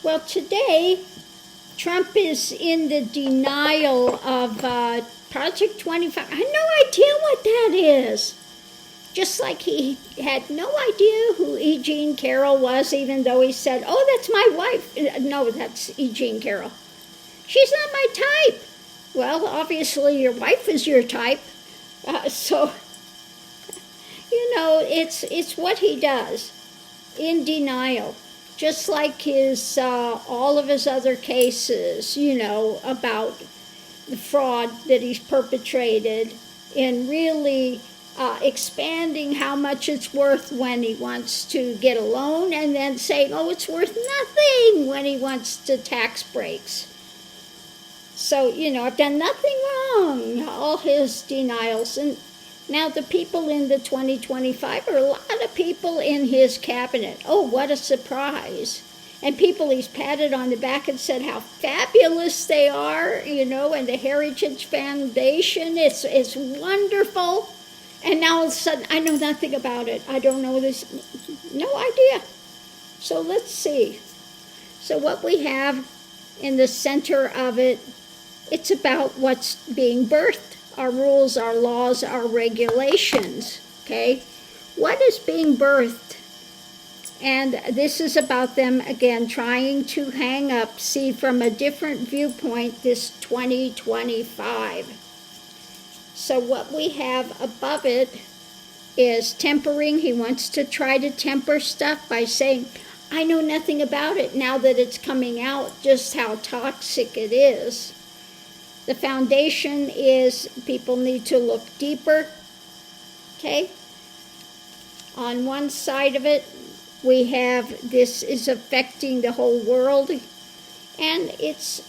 Well, today, Trump is in the denial of Project 25. I had no idea what that is. Just like he had no idea who E. Jean Carroll was, even though he said, "Oh, that's my wife." No, that's E. Jean Carroll. She's not my type. Well, obviously your wife is your type. So, it's what he does, in denial. Just like his all of his other cases, about the fraud that he's perpetrated, in really expanding how much it's worth when he wants to get a loan, and then saying, "Oh, it's worth nothing," when he wants to tax breaks. So, I've done nothing wrong, all his denials. And now the people in the 2025 are a lot of people in his cabinet. Oh, what a surprise. And people he's patted on the back and said how fabulous they are, and the Heritage Foundation, it's wonderful. And now all of a sudden, I know nothing about it. I don't know this, no idea. So let's see. So what we have in the center of it, it's about what's being birthed, our rules, our laws, our regulations, okay? What is being birthed? And this is about them, again, trying to see from a different viewpoint this 2025. So what we have above it is tempering. He wants to try to temper stuff by saying, "I know nothing about it," now that it's coming out just how toxic it is. The foundation is people need to look deeper, okay? On one side of it, we have this is affecting the whole world, and it's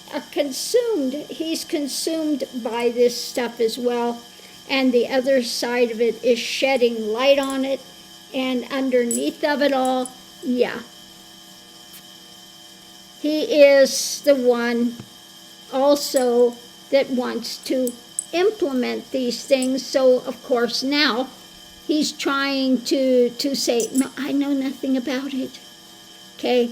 he's consumed by this stuff as well. And the other side of it is shedding light on it, and underneath of it all, he is the one also that wants to implement these things. So, of course, now he's trying to say, "No, I know nothing about it." Okay?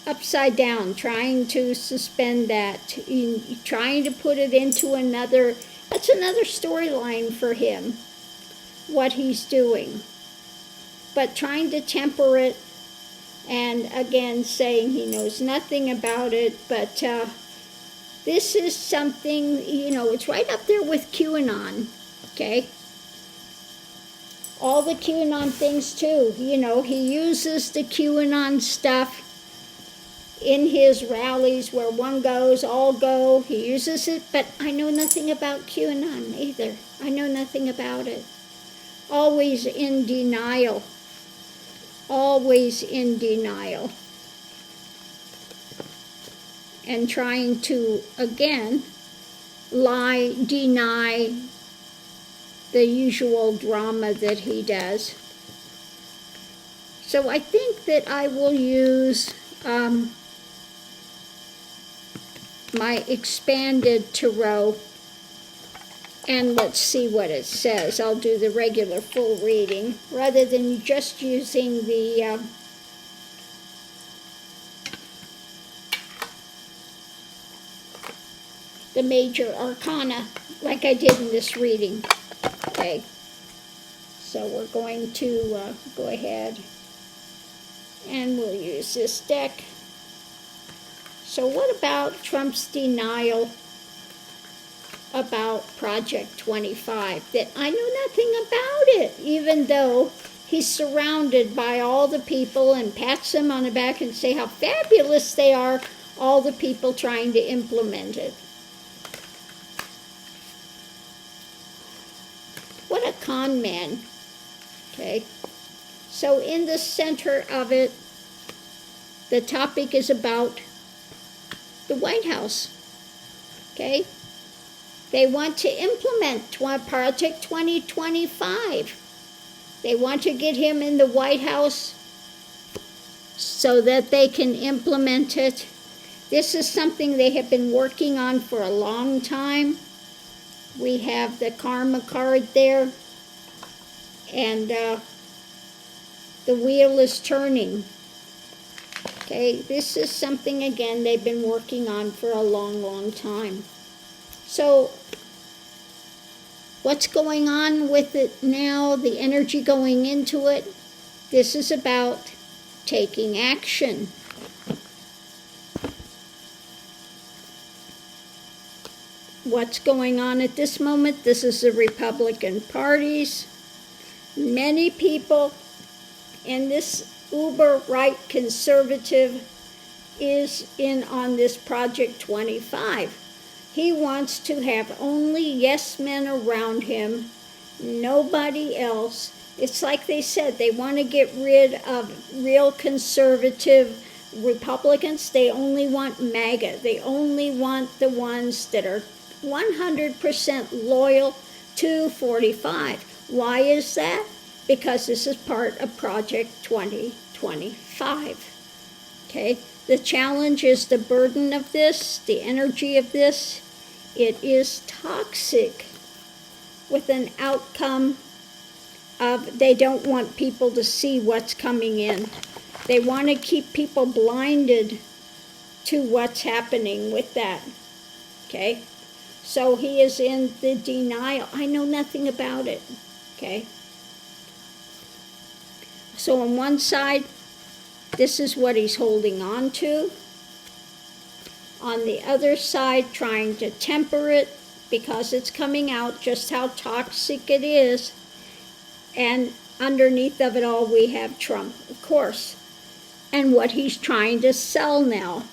Upside down, trying to suspend that, trying to put it into that's another storyline for him, what he's doing. But trying to temper it, and again saying he knows nothing about it, but this is something, it's right up there with QAnon, okay? All the QAnon things too, he uses the QAnon stuff in his rallies where one goes, all go. He uses it, but I know nothing about QAnon either. I know nothing about it. Always in denial. Always in denial. And trying to, again, lie, deny the usual drama that he does. So I think that I will use my expanded tarot, and let's see what it says. I'll do the regular full reading rather than just using the major arcana like I did in this reading. Okay, so we're going to go ahead and we'll use this deck. So what about Trump's denial about Project 25? That I know nothing about it, even though he's surrounded by all the people and pats them on the back and say how fabulous they are, all the people trying to implement it. What a con man. Okay. So in the center of it, the topic is about the White House. Okay. They want to implement Project 2025. They want to get him in the White House so that they can implement it. This is something they have been working on for a long time. We have the karma card there, and the wheel is turning. Okay, this is something, again, they've been working on for a long, long time. So, what's going on with it now, the energy going into it? This is about taking action. What's going on at this moment? This is the Republican parties. Many people in this uber right conservative is in on this Project 25. He wants to have only yes men around him, nobody else. It's like they said, they want to get rid of real conservative Republicans. They only want MAGA. They only want the ones that are 100% loyal to 45. Why is that? Because this is part of Project 2025. Okay? The challenge is the burden of this, the energy of this. It is toxic with an outcome of they don't want people to see what's coming in. They want to keep people blinded to what's happening with that. Okay? So he is in the denial. I know nothing about it. Okay? So on one side, this is what he's holding on to. On the other side, trying to temper it because it's coming out just how toxic it is. And underneath of it all, we have Trump, of course. And what he's trying to sell now.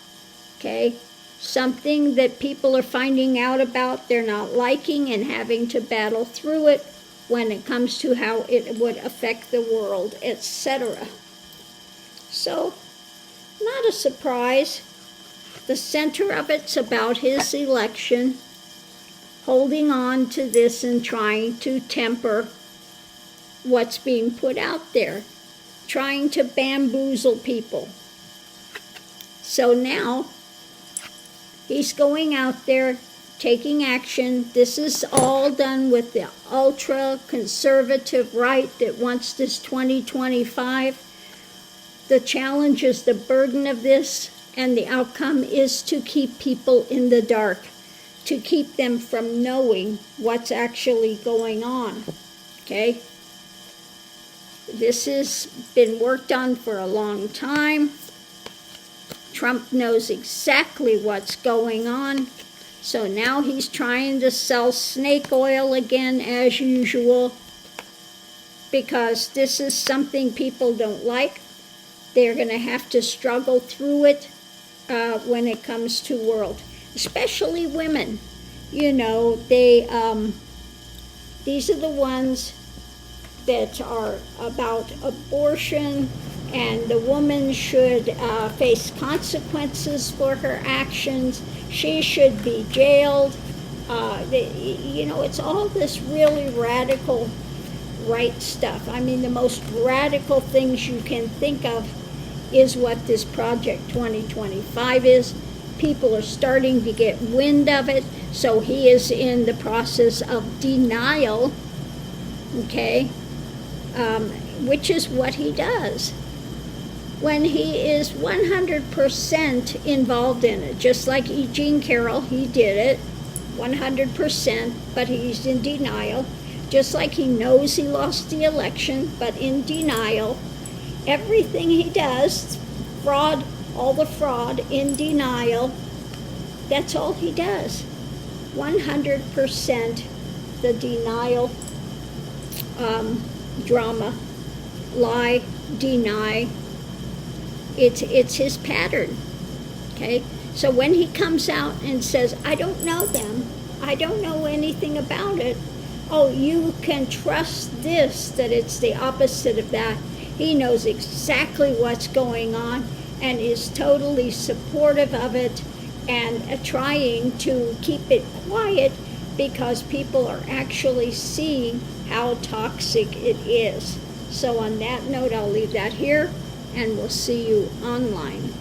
Okay? Something that people are finding out about, they're not liking and having to battle through it when it comes to how it would affect the world, etc. So, not a surprise. The center of it's about his election, holding on to this and trying to temper what's being put out there, trying to bamboozle people. So now, he's going out there, taking action. This is all done with the ultra-conservative right that wants this 2025. The challenge is the burden of this, and the outcome is to keep people in the dark, to keep them from knowing what's actually going on. Okay? This has been worked on for a long time. Trump knows exactly what's going on. So now he's trying to sell snake oil again as usual, because this is something people don't like. They're going to have to struggle through it when it comes to world, especially women. You know, these are the ones that are about abortion, and the woman should face consequences for her actions. She should be jailed. It's all this really radical right stuff. I mean, the most radical things you can think of is what this Project 2025 is. People are starting to get wind of it, so he is in the process of denial, okay, which is what he does when he is 100% involved in it. Just like Jean Carroll, he did it 100%, but he's in denial. Just like he knows he lost the election, but in denial. Everything he does, fraud, all the fraud, in denial, that's all he does. 100% the denial drama, lie, deny. It's his pattern, okay? So when he comes out and says, I don't know them, I don't know anything about it, oh, you can trust this, that it's the opposite of that. He knows exactly what's going on and is totally supportive of it and trying to keep it quiet because people are actually seeing how toxic it is. So on that note, I'll leave that here, and we'll see you online.